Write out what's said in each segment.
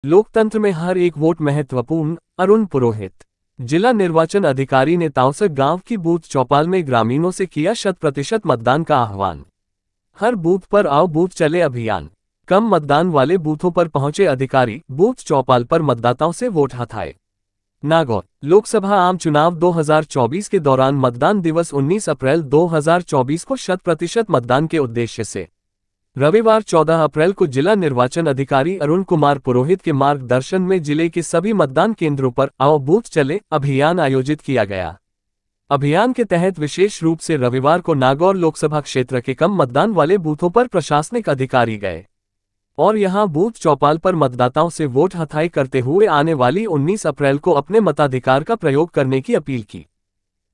लोकतंत्र में हर एक वोट महत्वपूर्ण। अरुण पुरोहित। जिला निर्वाचन अधिकारी ने तावसक गांव की बूथ चौपाल में ग्रामीणों से किया 100% मतदान का आह्वान। हर बूथ पर आओ बूथ चले अभियान। कम मतदान वाले बूथों पर पहुंचे अधिकारी बूथ चौपाल पर मतदाताओं से वोट हथाए। नागौर। लोकसभा आम चुनाव 2024 के दौरान मतदान दिवस 19 अप्रैल 2024 को 100% मतदान के उद्देश्य से रविवार 14 अप्रैल को जिला निर्वाचन अधिकारी अरुण कुमार पुरोहित के मार्गदर्शन में जिले के सभी मतदान केंद्रों पर आओ बूथ चले अभियान आयोजित किया गया। अभियान के तहत विशेष रूप से रविवार को नागौर लोकसभा क्षेत्र के कम मतदान वाले बूथों पर प्रशासनिक अधिकारी गए और यहां बूथ चौपाल पर मतदाताओं से वोट हथाई करते हुए आने वाली 19 अप्रैल को अपने मताधिकार का प्रयोग करने की अपील की।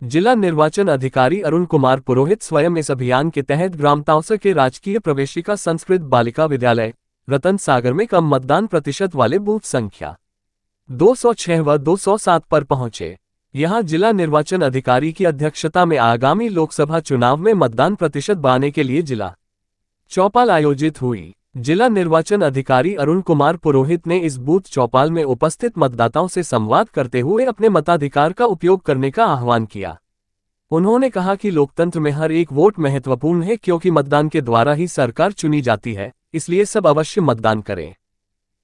जिला निर्वाचन अधिकारी अरुण कुमार पुरोहित स्वयं इस अभियान के तहत ग्राम तावसक के राजकीय प्रवेशिका संस्कृत बालिका विद्यालय रतन सागर में कम मतदान प्रतिशत वाले बूथ संख्या 206 व 207 पर पहुंचे। यहां जिला निर्वाचन अधिकारी की अध्यक्षता में आगामी लोकसभा चुनाव में मतदान प्रतिशत बढ़ाने के लिए जिला चौपाल आयोजित हुई। जिला निर्वाचन अधिकारी अरुण कुमार पुरोहित ने इस बूथ चौपाल में उपस्थित मतदाताओं से संवाद करते हुए अपने मताधिकार का उपयोग करने का आह्वान किया। उन्होंने कहा कि लोकतंत्र में हर एक वोट महत्वपूर्ण है क्योंकि मतदान के द्वारा ही सरकार चुनी जाती है, इसलिए सब अवश्य मतदान करें।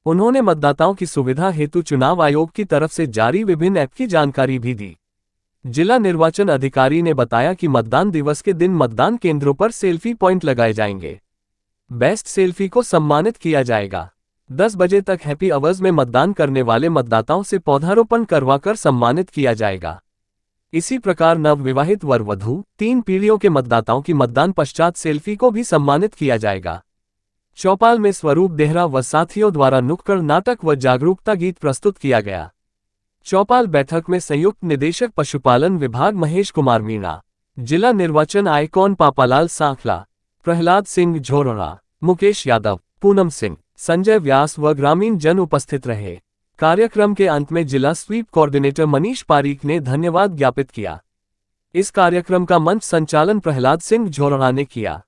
उन्होंने मतदाताओं की सुविधा हेतु चुनाव आयोग की तरफ से जारी विभिन्न ऐप की जानकारी भी दी। जिला निर्वाचन अधिकारी ने बताया कि मतदान दिवस के दिन मतदान केंद्रों पर सेल्फी पॉइंट लगाए जाएंगे। बेस्ट सेल्फी को सम्मानित किया जाएगा। 10 बजे तक हैप्पी आवर्स में मतदान करने वाले मतदाताओं से पौधारोपण करवाकर सम्मानित किया जाएगा। इसी प्रकार नवविवाहित वर वधू 3 पीढ़ियों के मतदाताओं की मतदान पश्चात सेल्फी को भी सम्मानित किया जाएगा। चौपाल में स्वरूप देहरा व साथियों द्वारा नुक्कड़ नाटक व जागरूकता गीत प्रस्तुत किया गया। चौपाल बैठक में संयुक्त निदेशक पशुपालन विभाग महेश कुमार मीणा, जिला निर्वाचन आइकॉन पापालाल सांखला, प्रहलाद सिंह झोरड़ा, मुकेश यादव, पूनम सिंह, संजय व्यास व ग्रामीण जन उपस्थित रहे। कार्यक्रम के अंत में जिला स्वीप कोऑर्डिनेटर मनीष पारीक ने धन्यवाद ज्ञापित किया। इस कार्यक्रम का मंच संचालन प्रहलाद सिंह झोरड़ा ने किया।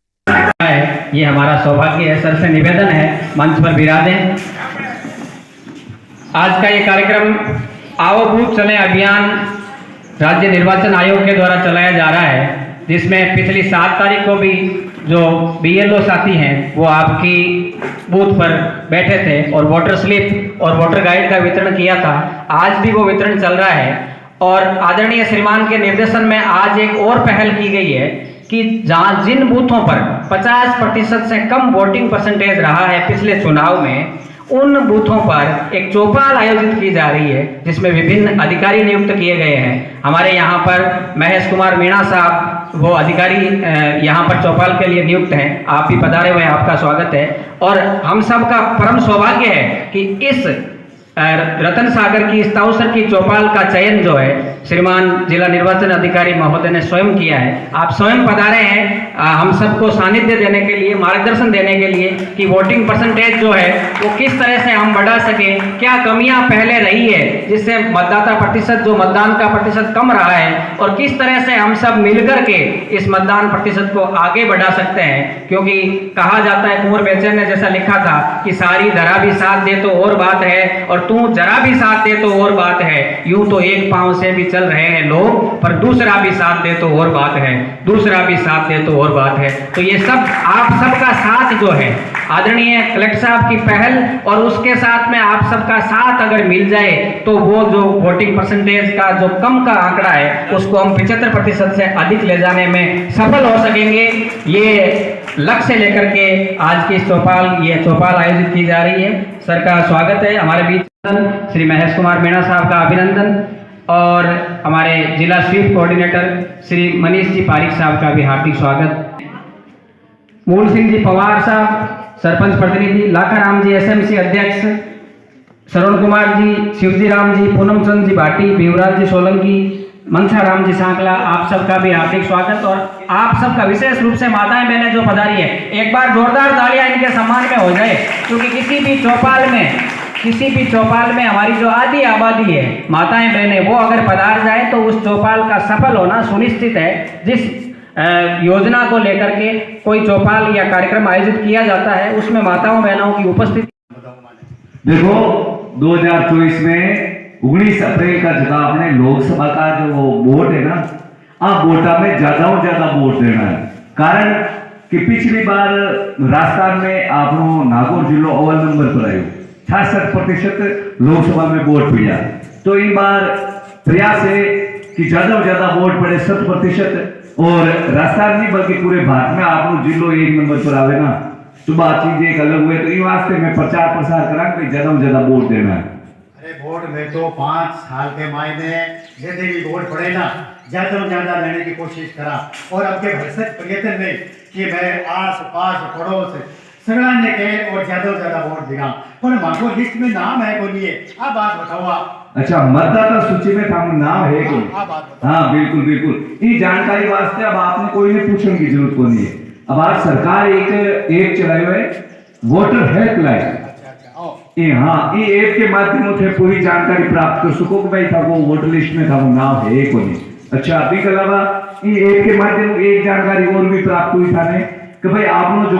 ये हमारा सौभाग्य है, सर से निवेदन है मंच पर विराजें। आज का ये कार्यक्रम आओ बूथ चले अभियान राज्य निर्वाचन आयोग के द्वारा चलाया जा रहा है, जिसमें पिछली 7 तारीख को भी जो BLO साथी हैं वो आपकी बूथ पर बैठे थे और वोटर स्लिप और वोटर गाइड का वितरण किया था। आज भी वो वितरण चल रहा है और आदरणीय श्रीमान के निर्देशन में आज एक और पहल की गई है कि जहां जिन बूथों पर 50% से कम वोटिंग परसेंटेज रहा है पिछले चुनाव में, उन बूथों पर एक चौपाल आयोजित की जा रही है जिसमें विभिन्न अधिकारी नियुक्त किए गए हैं। हमारे यहाँ पर महेश कुमार मीणा साहब वो अधिकारी यहाँ पर चौपाल के लिए नियुक्त हैं। आप भी पधारे हुए, आपका स्वागत है। और हम सब का परम सौभाग्य है कि इस रतन सागर की इस तावसर की चौपाल का चयन जो है श्रीमान जिला निर्वाचन अधिकारी महोदय ने स्वयं किया है। आप स्वयं पधारे हैं हम सबको सानिध्य देने के लिए, मार्गदर्शन देने के लिए कि वोटिंग परसेंटेज जो है वो किस तरह से हम बढ़ा सकें, क्या कमियां पहले रही है जिससे मतदाता प्रतिशत जो मतदान का प्रतिशत कम रहा है, और किस तरह से हम सब मिलकर के इस मतदान प्रतिशत को आगे बढ़ा सकते हैं। क्योंकि कहा जाता है, कुंवर बेचन ने जैसा लिखा था कि सारी धरा भी साथ दे तो और बात है और तू जरा भी साथ दे तो और बात है। यूं तो एक पांव से भी चल रहे हैं लोग, पर दूसरा भी साथ दे तो और बात है, दूसरा भी साथ दे तो और बात है। तो ये सब आप सबका साथ जो है, आदरणीय कलेक्टर साहब की पहल और उसके साथ में आप सबका साथ अगर मिल जाए तो वो जो वोटिंग परसेंटेज का जो कम का आंकड़ा है उसको हम 75% से अधिक ले जाने में सफल हो सकेंगे। ये लक्ष्य लेकर के आज की ये चौपाल आयोजित की जा रही है। सर का स्वागत है। हमारे बीच श्री महेश कुमार मीणा साहब का अभिनंदन और हमारे जिला स्वीप कोऑर्डिनेटर श्री मनीष जी पारीक साहब का भी हार्दिक स्वागत। मूल सिंह जी पवार साहब सरपंच प्रतिनिधि, लाखाराम जी SMC अध्यक्ष, श्रवण कुमार जी, शिवजी राम जी, पूनम चंद जी भाटी, भीमराज जी सोलंकी, मनसा राम जी सांकला, आप सबका भी हार्दिक स्वागत। और आप सबका विशेष रूप से माताएं बहनें जो पधारी है, एक बार जोरदार तालियां इनके सम्मान में हो जाए, क्योंकि किसी भी चौपाल में हमारी जो आधी आबादी है माताएं बहनें, वो अगर पधार जाए तो उस चौपाल का सफल होना सुनिश्चित है। जिस योजना को लेकर के कोई चौपाल या कार्यक्रम आयोजित किया जाता है उसमें माताओं बहनों की उपस्थिति। देखो 2024 में 19 अप्रैल का जगह आपने लोकसभा का जो वोट है ना, आप वोटा में ज्यादा वोट देना है। कारण कि पिछली बार राजस्थान में आपनो नागौर जिलो अव्वल नंबर पर आयो, 66% लोकसभा में वोट पड़ा। तो इस बार प्रयास है कि ज्यादा वोट पड़े, 100%, और राजस्थान नहीं बल्कि पूरे भारत में आपनो जिलो 1 नंबर पर आवे ना, तो बात चीज एक अलग हुए। तो इस वास्ते में प्रचार प्रसार करा कि ज्यादा वोट देना है। अरे वोट में तो 5 साल के मायने यदि भी वोट पड़े ना, ज्यादा लेने की कोशिश करा, और अब के भरसक प्रयत्न में कि मैं आस पास पड़ोस सगड़ा ने कहे और ज्यादा वोट दिया, पर माको लिस्ट में नाम है को लिए आप बात बताओ आप। अच्छा, मतदाता सूची में था नाम है को? हाँ बिल्कुल। ये जानकारी वास्ते अब आपने कोई ने पूछने की जरूरत को नहीं है। अब आज सरकार एक ऐप चलाए हुए वोटर हेल्पलाइन, हाँ, ये ऐप के माध्यम से पूरी जानकारी प्राप्त कर सको कि भाई था वो वोटर लिस्ट में था वो नाम है को नहीं। अच्छा, अभी के अलावा ये ऐप के माध्यम से एक जानकारी और भी प्राप्त हुई था कि भाई आपनो जो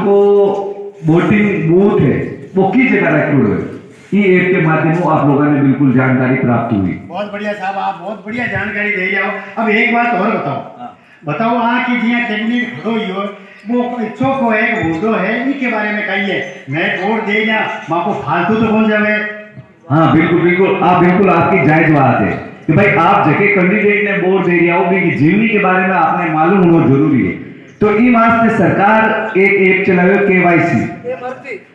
वोटिंग बूथ है वो की जगह रखी हुए, ये ऐप के माध्यम से आप लोगों ने बिल्कुल जानकारी प्राप्त हुई। बहुत बढ़िया साहब, आप बहुत बढ़िया जानकारी दे रहे हो। अब एक बात और बताओ कि जिया कैबिनेट खड़ो ही हो वो इच्छो को एक वोटो है, इनके बारे में कहिए। मैं वोट दे जा मां को फालतू तो कौन जावे। हाँ बिल्कुल, आपकी जायज बात है कि भाई आप जगह कैंडिडेट ने वोट दे दिया होगी कि जीवनी के बारे में आपने मालूम होना जरूरी है। तो ई वास्ते सरकार एक ऐप चलावे केवाईसी,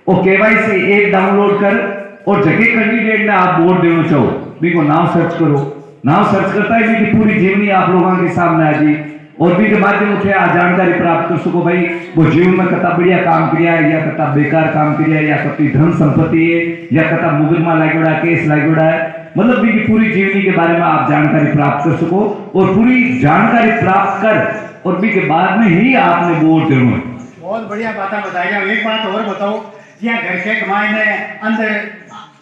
और केवाईसी ऐप डाउनलोड कर और जगह कैंडिडेट ने आप वोट देना चाहो बिको नाम सर्च करो, नाम सर्च करता है कि पूरी जीवनी आप लोगों के सामने आ जी, और भी के माध्यम से आप जानकारी प्राप्त कर सको भाई वो जीवन में कता बढ़िया काम किया है या कता बेकार काम किया है या कती धन संपत्ति है या कता मुकदमा लागोड़ा केस लागोड़ा है, मतलब भी की पूरी जीवनी के बारे में आप जानकारी प्राप्त कर सको, और पूरी जानकारी प्राप्त कर और भी के बाद में ही आपने वोट देना है। बहुत बढ़िया बात बताई। एक बात और बताओ, यहाँ घर के कमाई ने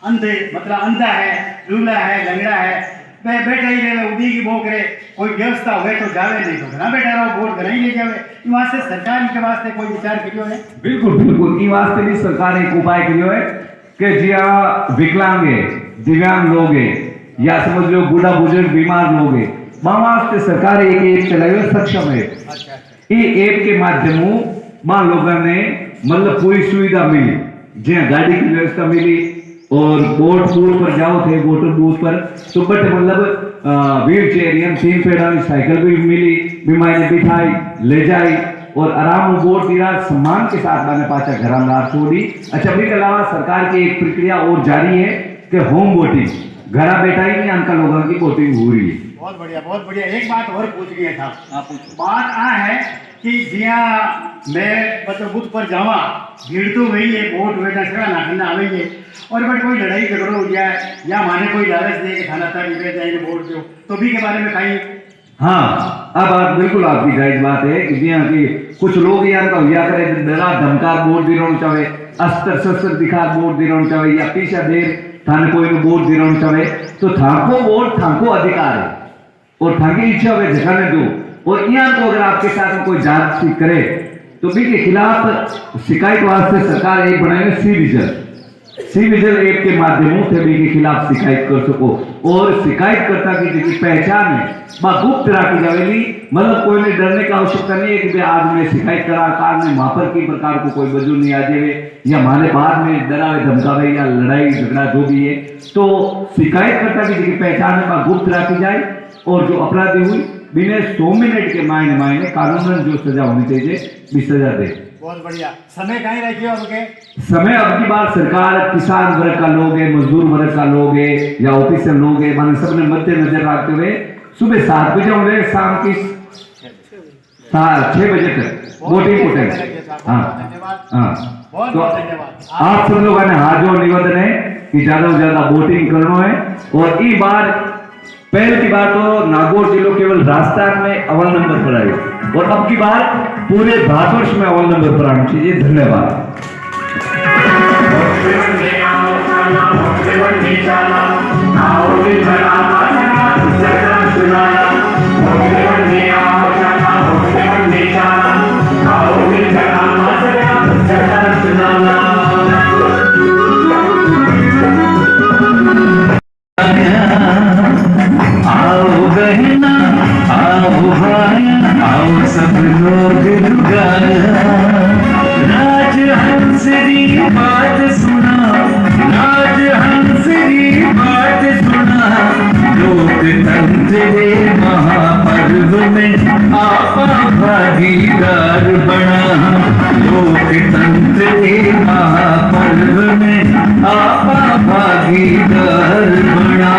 अंधे मतलब अंधा है, लूला है, लंगड़ा है, मैं बैठा ही रहे उड़ी की भोग रहे, कोई व्यवस्था हुए तो जावे, नहीं तो ना बैठा रहो वोट घर ही ले जावे। इन वास्ते सरकार के वास्ते कोई विचार करियो है? बिल्कुल इन वास्ते भी सरकार एक उपाय करियो है कि जिया विकलांग है, दिव्यांग लोग है या समझ लो बूढ़ा बुजुर्ग बीमार लोग है, वहां वास्ते सरकार एक ऐप चलाई है सक्षम है। ये ऐप के माध्यम मां लोगों ने मतलब पूरी सुविधा मिली, जिया गाड़ी की व्यवस्था मिली, और वोट बूथ पर जाओ थे वोटर बूथ पर तो बट मतलब व्हील चेयर या 3 पैडा की साइकिल भी मिली, बीमारी ने बिठाई ले जाई और आराम वोट दिया, सम्मान के साथ मैंने पाचा घर में छोड़ी। अच्छा, इसके अलावा सरकार की एक प्रक्रिया और जारी है कि होम वोटिंग घर बैठा ही नहीं अंकल लोगों की वोटिंग हो रही है। बहुत बढ़िया। एक बात और पूछ लिया था, बात आ है कि जिया मैं मतलब बूथ पर जावा भीड़ तो वही है, वोट वेटा सड़ा नाखना आवे है, और बट कोई लड़ाई झगड़ो हो जाए या माने कोई लालच दे के थाना तक निकल जाएंगे वोट दो, तो भी के बारे में कहीं। हाँ, अब आप बिल्कुल आपकी जायज बात है कि जिया कि कुछ लोग यार का या करे डरा धमकार वोट दिलाना चाहे, अस्तर शस्त्र दिखा वोट दिलाना चाहे या पीछा देर थाने कोई ने वोट दिलाना चाहे, तो थाको वोट थाको अधिकार है और थाकी इच्छा हुए झकाने दो। और यहाँ तो अगर आपके साथ में कोई जांच करे तो भी के खिलाफ शिकायत वास्ते सरकार एक बनाएगा सी विजिल ऐप के माध्यमों से भी के खिलाफ शिकायत कर सको, और शिकायतकर्ता की जिसकी पहचान है गुप्त रखी जाएगी, मतलब कोई ने डरने की आवश्यकता नहीं है कि आज मैं शिकायत करा कार में वहां पर की प्रकार को कोई वजह नहीं आ जाए या हमारे बाद में डरावे धमकावे या लड़ाई झगड़ा जो भी है, तो शिकायतकर्ता की जिसकी पहचान है गुप्त रखी जाए, और जो अपराधी हुई बिना 100 मिनट के मायने कानूनन जो सजा होनी चाहिए भी सजा दे। बहुत बढ़िया। समय कहीं रखिए आपके? समय अब की बार सरकार किसान वर्ग का लोग है, मजदूर वर्ग का लोग है या ऑफिसर लोग है, माने सबने मद्देनजर रखते हुए सुबह 7 बजे होंगे, शाम की 6 बजे तक वोटिंग को टाइम। हाँ, तो आप सब लोगों ने हाथ जोड़ निवेदन है कि ज्यादा से ज्यादा वोटिंग करना है, और इस बार पहले की बात तो नागौर जिलो केवल राजस्थान में अव्वल नंबर पर आई, और अब की बार पूरे भारतवर्ष में अव्वल नंबर पर आना चाहिए। धन्यवाद। दर्पणा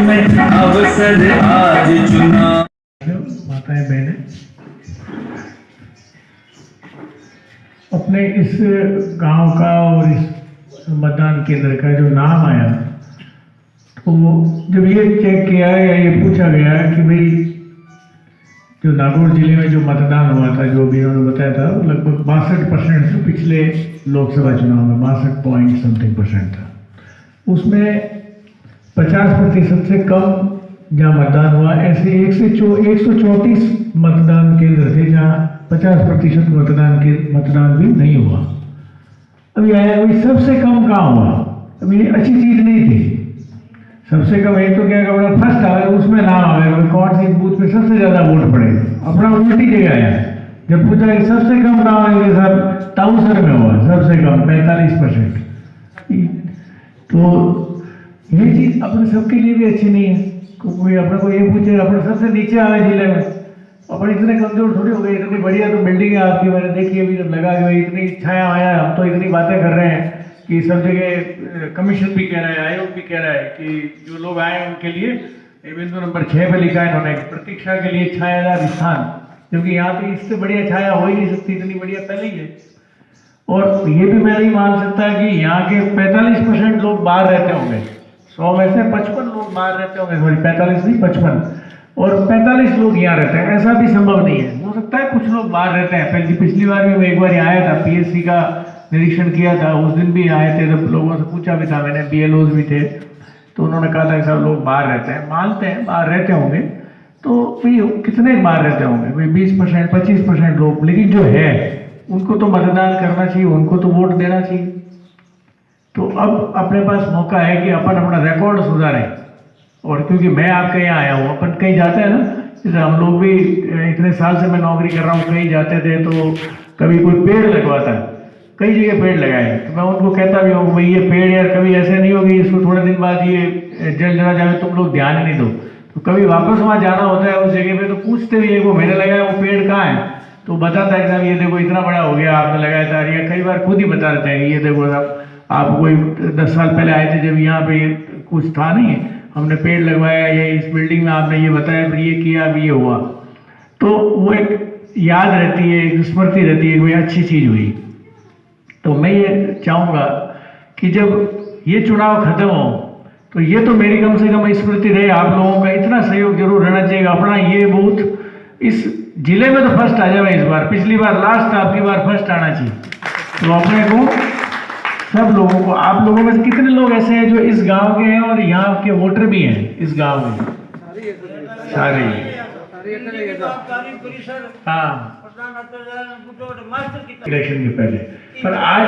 में अवसर आज चुना। माताएं बहनें, अपने इस गांव का और इस मतदान केंद्र का जो नाम आया, तो जब ये चेक किया या ये पूछा गया कि भाई जो नागौर जिले में जो मतदान हुआ था, जो भी उन्होंने बताया था, लगभग 62% से पिछले लोकसभा चुनाव में 62.something% था। उसमें 50% से कम जहाँ मतदान हुआ, ऐसे 134 मतदान केंद्र थे जहाँ 50% मतदान भी नहीं हुआ। अभी आया अभी सबसे कम कहाँ हुआ? अभी ये अच्छी चीज नहीं थी। सबसे कम एक तो क्या कपड़ा फर्स्ट आ गया, उसमें नाम आ गया कौन सी बूथ पे सबसे ज्यादा वोट पड़े, अपना उल्टी जगह आया। जब पूछा कि सबसे कम नाम है साहब ताउसर में हुआ, सबसे कम 45%। तो ये चीज अपने सबके लिए भी अच्छी नहीं है। कोई अपने को ये पूछे अपने सबसे नीचे आ गए जिले में, अपन इतने कमजोर थोड़ी हो गए। इतनी बढ़िया तो बिल्डिंग है आपकी, मैंने देखी अभी जब लगा कि भाई इतनी छाया आया, हम तो इतनी बातें कर रहे हैं कि सब जगह कमीशन भी कह रहा है, आयोग भी कह रहा है कि जो लोग आए उनके लिए बिंदु नंबर 6 पे लिखा है इन्होंने, प्रतीक्षा के लिए छायादार स्थान, क्योंकि यहाँ पे इससे बढ़िया छाया हो ही नहीं सकती, इतनी बढ़िया पहले ही है। और ये भी मैं नहीं मान सकता कि यहाँ के 45% लोग बाहर रहते होंगे, 100 में से 55 लोग बाहर रहते होंगे, सॉरी 45 नहीं 55, और 45 लोग यहाँ रहते हैं, ऐसा भी संभव नहीं है। हो सकता है कुछ लोग बाहर रहते हैं। पिछली बार भी मैं एक बार आया था, पीएससी का निरीक्षण किया था, उस दिन भी आए थे, जब लोगों से पूछा भी था मैंने, बीएलओज भी थे, तो उन्होंने कहा था कि सब लोग बाहर रहते हैं। मानते हैं बाहर रहते होंगे, तो भाई कितने बाहर रहते होंगे भाई 20% 25% लोग, लेकिन जो है उनको तो मतदान करना चाहिए, उनको तो वोट देना चाहिए। तो अब अपने पास मौका है कि अपन अपना रिकॉर्ड सुधारें। और क्योंकि मैं आपके यहाँ आया हूँ, अपन कहीं जाते हैं ना, जैसे हम लोग भी इतने साल से मैं नौकरी कर रहा हूँ, कहीं जाते थे तो कभी कोई पेड़ लगवाता है, कई जगह पेड़ लगाए, तो मैं उनको कहता भी हूँ भाई ये पेड़ यार कभी ऐसे नहीं होगी, इसको थोड़े दिन बाद ये जल जला जाए, तुम लोग ध्यान ही नहीं दो। तो कभी वापस वहाँ जाना होता है उस जगह पे, तो पूछते भी है वो मैंने लगाया वो पेड़ कहाँ है, तो बताता है साहब ये देखो इतना बड़ा हो गया आपने लगाया था। या कई बार खुद ही बता देते हैं ये देखो साहब आप कोई 10 साल पहले आए थे जब यहाँ पे कुछ था नहीं, हमने पेड़ लगवाया, ये इस बिल्डिंग में आपने ये बताया, फिर ये किया, अभी ये हुआ। तो वो एक याद रहती है, एक स्मृति रहती है, कोई अच्छी चीज हुई। तो मैं ये चाहूँगा कि जब ये चुनाव खत्म हो तो ये तो मेरी कम से कम स्मृति रहे, आप लोगों का इतना सहयोग जरूर रहना चाहिए। अपना ये बूथ इस जिले में तो फर्स्ट आ जाए इस बार, पिछली बार लास्ट, आपकी बार फर्स्ट आना चाहिए। तो अपने को सब लोगों को, आप लोगों में से कितने लोग ऐसे हैं जो इस गांव के हैं और यहाँ के वोटर भी हैं इस गांव में? सारे। हाँ, इलेक्शन के पहले। पर आज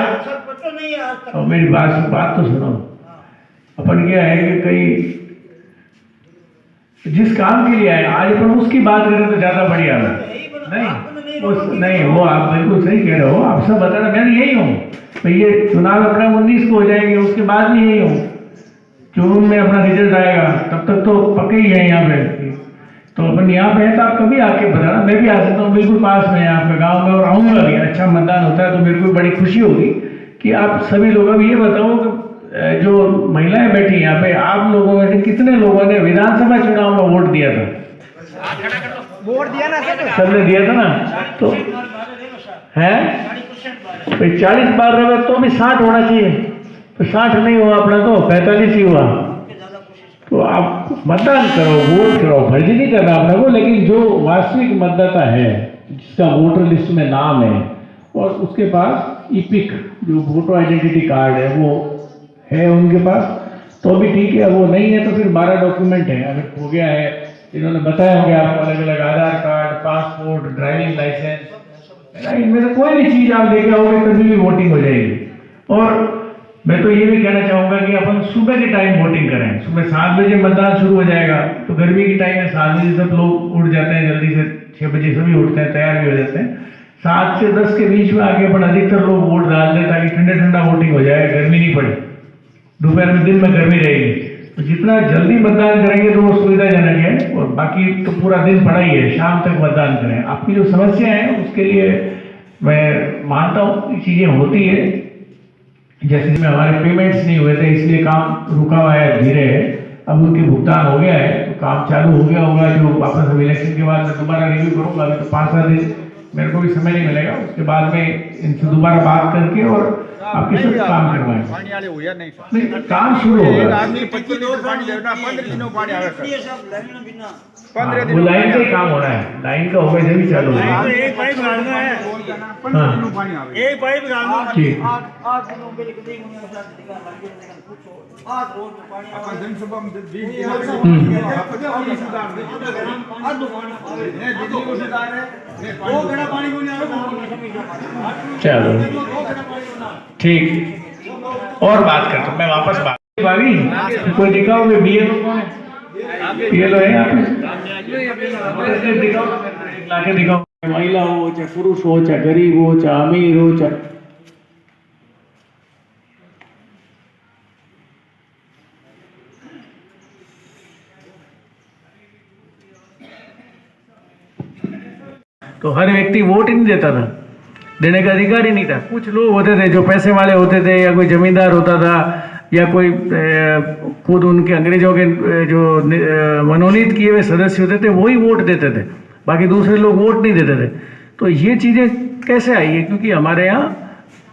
और मेरी बात तो सुनो, अपन क्या है कि कई जिस काम के लिए आए आज अपन उसकी बात करें तो ज्यादा बढ़िया है। नहीं वो आप बिल्कुल सही कह रहे हो, आप सब बता रहे, मैं यही हूँ भाई। ये चुनाव अपना 19 को हो जाएंगे, उसके बाद भी यही हूँ, जून में अपना रिजल्ट आएगा, तब तक तो पक्के ही है यहाँ पे। तो अपन यहाँ पे है तो आप कभी आके बताना, मैं भी आ सकता हूँ, बिल्कुल पास में है आपके गांव में, और आऊँगा भी। अच्छा मतदान होता है तो मेरे को बड़ी खुशी होगी कि आप सभी लोग। अब ये बताओ कि जो महिलाएं बैठी यहाँ पे, आप लोगों में से कितने लोगों ने विधानसभा चुनाव में वोट दिया था? वोट दिया ना सबने दिया था ना, तो है भाई 40 बार रहे तो भी 60 होना चाहिए, तो 60 नहीं हुआ अपना, तो 45 ही हुआ। तो आप मतदान करो, वोट करो, फर्जी नहीं करना अपने को, लेकिन जो वास्तविक मतदाता है जिसका वोटर लिस्ट में नाम है और उसके पास ईपिक जो वोटर आइडेंटिटी कार्ड है वो है उनके पास तो भी ठीक है, वो नहीं है तो फिर 12 डॉक्यूमेंट है, अगर हो गया है इन्होंने बताया होंगे आपको, अलग अलग आधार कार्ड, पासपोर्ट, ड्राइविंग लाइसेंस, इनमें से कोई भी चीज़ आप लेके आओगे तभी भी वोटिंग हो जाएगी। और मैं तो ये भी कहना चाहूँगा कि अपन सुबह के टाइम वोटिंग करें, सुबह 7 बजे मतदान शुरू हो जाएगा, तो गर्मी की टाइम है, 7 बजे सब लोग उठ जाते हैं, जल्दी से 6 बजे सभी उठते हैं, तैयार भी हो जाते हैं, 7 से 10 के बीच में आके अपन अधिकतर लोग वोट डाल दें ताकि ठंडा ठंडा वोटिंग हो जाए, गर्मी नहीं पड़े, दोपहर में दिन में गर्मी रहेगी, तो जितना जल्दी मतदान करेंगे तो वो सुविधाजनक है। और बाकी तो पूरा दिन पड़ा ही है, शाम तक मतदान करें। आपकी जो समस्या है उसके लिए मैं मानता हूँ चीज़ें होती है, जैसे में हमारे पेमेंट्स नहीं हुए थे इसलिए काम रुका हुआ है, धीरे है, अब उनके भुगतान हो गया है तो काम चालू हो गया होगा, जो वापस अब इलेक्शन के बाद मैं दोबारा रिव्यू करूँगा, अभी तो 5-7 दिन मेरे को भी समय नहीं मिलेगा, उसके बाद में इनसे दोबारा बात करके और आपके सब काम करवाएं। नहीं, काम शुरू होगा, वो लाइन का ही काम हो रहा है, लाइन का होगा जब भी चालू होगा। ठीक, चलो ठीक, और बात करता हूँ मैं वापस बात। भाभी कोई दिखाओ BLO कौन है? BLO है यहाँ पे, दिखाओ, लाके दिखाओ, महिला हो चाहे पुरुष हो चाहे गरीब हो चाहे अमीर हो चाहे, तो हर व्यक्ति वोट ही नहीं देता था, देने का अधिकार ही नहीं था। कुछ लोग होते थे जो पैसे वाले होते थे, या कोई जमींदार होता था, या कोई खुद उनके अंग्रेजों के जो मनोनीत किए हुए सदस्य होते थे वही वोट देते थे, बाकी दूसरे लोग वोट नहीं देते थे। तो ये चीज़ें कैसे आई है? क्योंकि हमारे यहाँ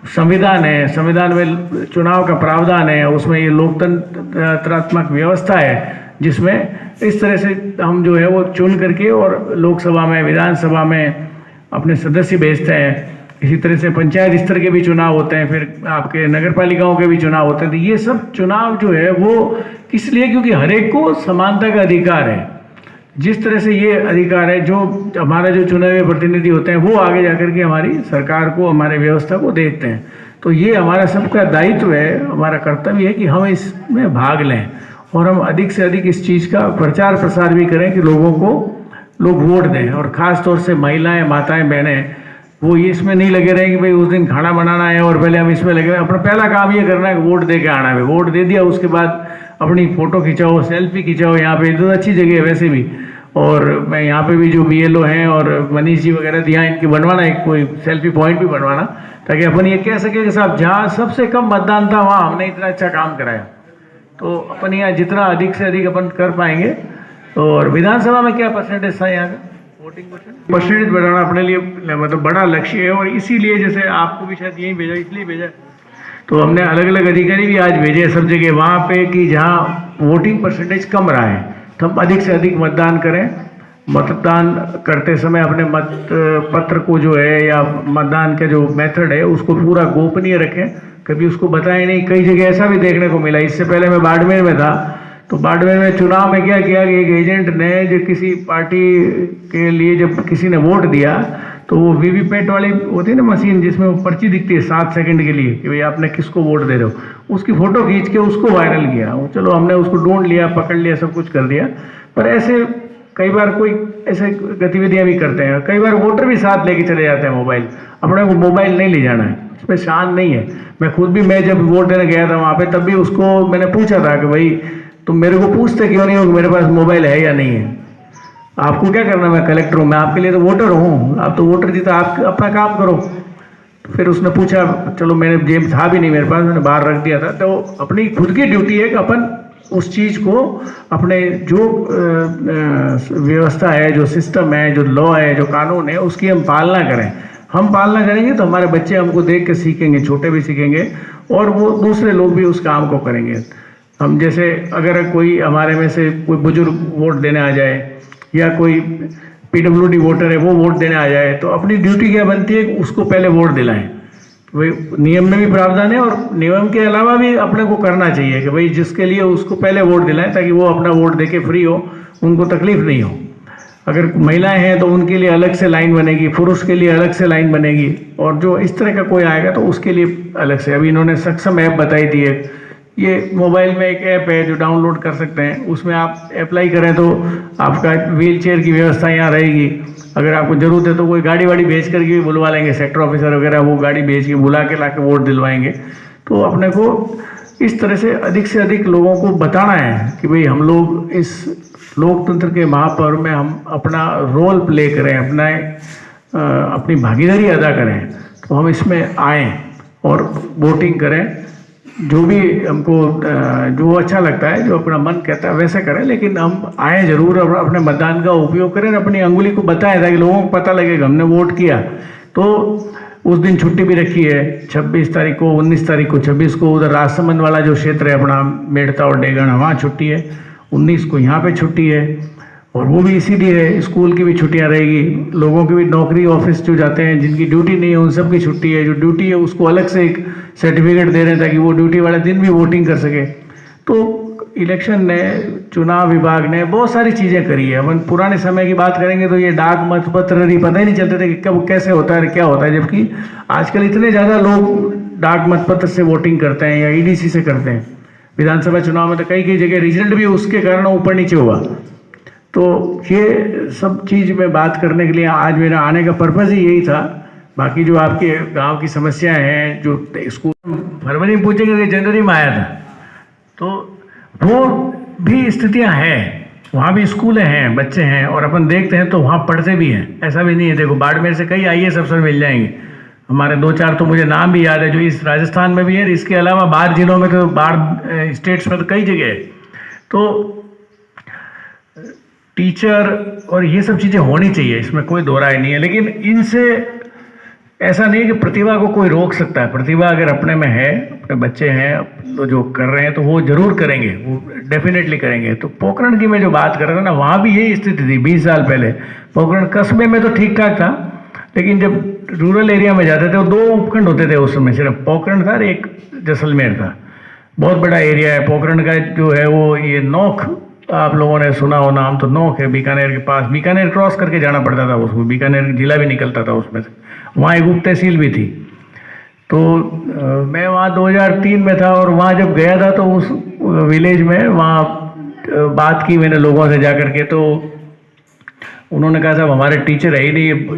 संविधान है, संविधान में चुनाव का प्रावधान है, उसमें ये लोकतंत्रात्मक व्यवस्था है जिसमें इस तरह से हम जो है वो चुन करके और लोकसभा में, विधानसभा में अपने सदस्य भेजते हैं। इसी तरह से पंचायत स्तर के भी चुनाव होते हैं, फिर आपके नगर पालिकाओं के भी चुनाव होते हैं। तो ये सब चुनाव जो है वो किस लिए? क्योंकि हर एक को समानता का अधिकार है। जिस तरह से ये अधिकार है, जो हमारा जो चुने हुए प्रतिनिधि होते हैं वो आगे जाकर के हमारी सरकार को, हमारे व्यवस्था को देखते हैं। तो ये हमारा सबका दायित्व है, हमारा कर्तव्य है कि हम इसमें भाग लें और हम अधिक से अधिक इस चीज़ का प्रचार प्रसार भी करें कि लोगों को लोग वोट दें। और ख़ास तौर से महिलाएं, माताएं, बहनें वो ये इसमें नहीं लगे रहे कि भाई उस दिन खाना बनाना है और पहले हम इसमें लगे। अपना पहला काम ये करना है कि वोट दे के आना है। वोट दे दिया, उसके बाद अपनी फ़ोटो खिंचाओ, सेल्फी खिंचाओ। यहाँ पे तो अच्छी जगह है वैसे भी, और मैं यहाँ पे भी जो BLO हैं और मनीष जी वगैरह यहाँ इनकी बनवाना, एक कोई सेल्फी पॉइंट भी बनवाना, ताकि अपन ये कह सके कि साहब जहाँ सबसे कम मतदान था वहाँ हमने इतना अच्छा काम कराया। तो अपन यहाँ जितना अधिक से अधिक अपन कर पाएंगे। और विधानसभा में क्या परसेंटेज था यहाँ का? वोटिंग परसेंटेज बढ़ाना अपने लिए मतलब बड़ा लक्ष्य है। और इसीलिए जैसे आपको भी शायद यहीं भेजा, इसलिए भेजा, तो हमने अलग अलग अधिकारी भी आज भेजे सब जगह वहाँ पे कि जहाँ वोटिंग परसेंटेज कम रहा है तो हम अधिक से अधिक मतदान करें। मतदान करते समय अपने मत पत्र को जो है या मतदान का जो मेथड है उसको पूरा गोपनीय रखें, कभी उसको बताएं नहीं। कई जगह ऐसा भी देखने को मिला। इससे पहले मैं बाड़मेर में था, तो बाड़मेर में चुनाव में क्या किया कि एक एजेंट ने जो किसी पार्टी के लिए जब किसी ने वोट दिया तो वो वीवीपैट वाली होती है ना मशीन, जिसमें वो पर्ची दिखती है 7 सेकंड के लिए कि भाई आपने किसको वोट दे रहे हो, उसकी फ़ोटो खींच के उसको वायरल किया। चलो हमने उसको ढूंढ लिया, पकड़ लिया, सब कुछ कर दिया। पर ऐसे कई बार कोई ऐसे गतिविधियाँ भी करते हैं। कई बार वोटर भी साथ लेके चले जाते हैं मोबाइल। अपने को मोबाइल नहीं ले जाना है, इसमें शान नहीं है। मैं खुद भी, मैं जब वोट देने गया था वहाँ पे, तब भी उसको मैंने पूछा था कि भाई तुम मेरे को पूछते क्यों नहीं हो कि मेरे पास मोबाइल है या नहीं है? आपको क्या करना, मैं कलेक्टर हूँ, मैं आपके लिए तो वोटर हूँ, आप तो वोटर जीता, आप अपना काम करो। तो फिर उसने पूछा, चलो मेरे जेब था भी नहीं मेरे पास, मैंने बाहर रख दिया था। तो अपनी खुद की ड्यूटी है कि अपन उस चीज़ को अपने जो व्यवस्था है, जो सिस्टम है, जो लॉ है, जो कानून है, उसकी हम पालना करें। हम पालना करेंगे तो हमारे बच्चे हमको देख के सीखेंगे, छोटे भी सीखेंगे, और वो दूसरे लोग भी उस काम को करेंगे। हम जैसे अगर कोई हमारे में से कोई बुजुर्ग वोट देने आ जाए या कोई PWD वोटर है वो वोट देने आ जाए, तो अपनी ड्यूटी क्या बनती है कि उसको पहले वोट दिलाएं। भाई नियम में भी प्रावधान है और नियम के अलावा भी अपने को करना चाहिए कि भाई जिसके लिए उसको पहले वोट दिलाएं ताकि वो अपना वोट देके फ्री हो, उनको तकलीफ नहीं हो। अगर महिलाएं हैं तो उनके लिए अलग से लाइन बनेगी, पुरुष के लिए अलग से लाइन बनेगी, और जो इस तरह का कोई आएगा तो उसके लिए अलग से। अभी इन्होंने सक्षम ऐप बताई थी एक, ये मोबाइल में एक ऐप है जो डाउनलोड कर सकते हैं, उसमें आप अप्लाई करें तो आपका व्हील चेयर की व्यवस्था यहाँ रहेगी। अगर आपको ज़रूरत है तो कोई गाड़ी वाड़ी भेज करके भी बुलवा लेंगे, सेक्टर ऑफिसर वगैरह वो गाड़ी भेज के बुला के ला के वोट दिलवाएंगे। तो अपने को इस तरह से अधिक लोगों को बताना है कि भाई हम लोग इस लोकतंत्र के महापर्व में हम अपना रोल प्ले करें, अपनी भागीदारी अदा करें, तो हम इसमें आएँ और वोटिंग करें। जो भी हमको जो अच्छा लगता है, जो अपना मन कहता है वैसे करें, लेकिन हम आए जरूर और अपने मतदान का उपयोग करें, अपनी अंगुली को बताएं ताकि लोगों को पता लगेगा हमने वोट किया। तो उस दिन छुट्टी भी रखी है 26 तारीख को, 19 तारीख को, 26 को उधर राजसमंद वाला जो क्षेत्र है अपना मेड़ता और डेगन, वहाँ छुट्टी है, 19 को यहाँ पे छुट्टी है, और वो भी इसीलिए स्कूल की भी छुट्टियां रहेगी, लोगों की भी नौकरी ऑफिस जो जाते हैं जिनकी ड्यूटी नहीं है उन सब की छुट्टी है, जो ड्यूटी है उसको अलग से एक सर्टिफिकेट दे रहे हैं ताकि वो ड्यूटी वाले दिन भी वोटिंग कर सके। तो इलेक्शन ने, चुनाव विभाग ने बहुत सारी चीज़ें करी है। अपन पुराने समय की बात करेंगे तो ये डाक मतपत्र पता ही नहीं चलते थे कि कब कैसे होता है क्या होता है, जबकि आजकल इतने ज़्यादा लोग डाक मतपत्र से वोटिंग करते हैं या ईडीसी से करते हैं। विधानसभा चुनाव में तो कई जगह रिजल्ट भी उसके कारण ऊपर नीचे हुआ। तो ये सब चीज़ में बात करने के लिए आज मेरा आने का पर्पज़ ही यही था। बाकी जो आपके गांव की समस्याएं हैं, जो स्कूल फरवरी में पूछेंगे कि जनवरी में आया था, तो वो भी स्थितियां हैं, वहाँ भी स्कूलें हैं, बच्चे हैं, और अपन देखते हैं तो वहाँ पढ़ते भी हैं। ऐसा भी नहीं है, देखो बाड़मेर से कई IAS अफसर मिल जाएंगे हमारे, 2-4 तो मुझे नाम भी याद है जो इस राजस्थान में भी है, इसके अलावा बाहर जिलों में तो बाहर स्टेट्स में तो कई जगह है। तो टीचर और ये सब चीज़ें होनी चाहिए, इसमें कोई दो राय नहीं है, लेकिन इनसे ऐसा नहीं है कि प्रतिभा को कोई रोक सकता है। प्रतिभा अगर अपने में है, अपने बच्चे हैं तो जो कर रहे हैं तो वो जरूर करेंगे, वो डेफिनेटली करेंगे। तो पोखरण की मैं जो बात कर रहा था ना, वहाँ भी यही स्थिति थी 20 साल पहले। पोखरण कस्बे में तो ठीक ठाक था, लेकिन जब रूरल एरिया में जाते थे तो 2 उपखंड होते थे उस समय, सिर्फ पोखरण था और एक जैसलमेर था। बहुत बड़ा एरिया है पोखरण का जो है वो। ये नोख आप लोगों ने सुना हो नाम, तो नोख है बीकानेर के पास, बीकानेर क्रॉस करके जाना पड़ता था उसको, बीकानेर जिला भी निकलता था उसमें से। वहाँ एक उप तहसील भी थी। तो मैं वहाँ 2003 में था, और वहाँ जब गया था तो उस विलेज में वहाँ बात की मैंने लोगों से जा कर के, तो उन्होंने कहा साहब हमारे टीचर है ही नहीं। एक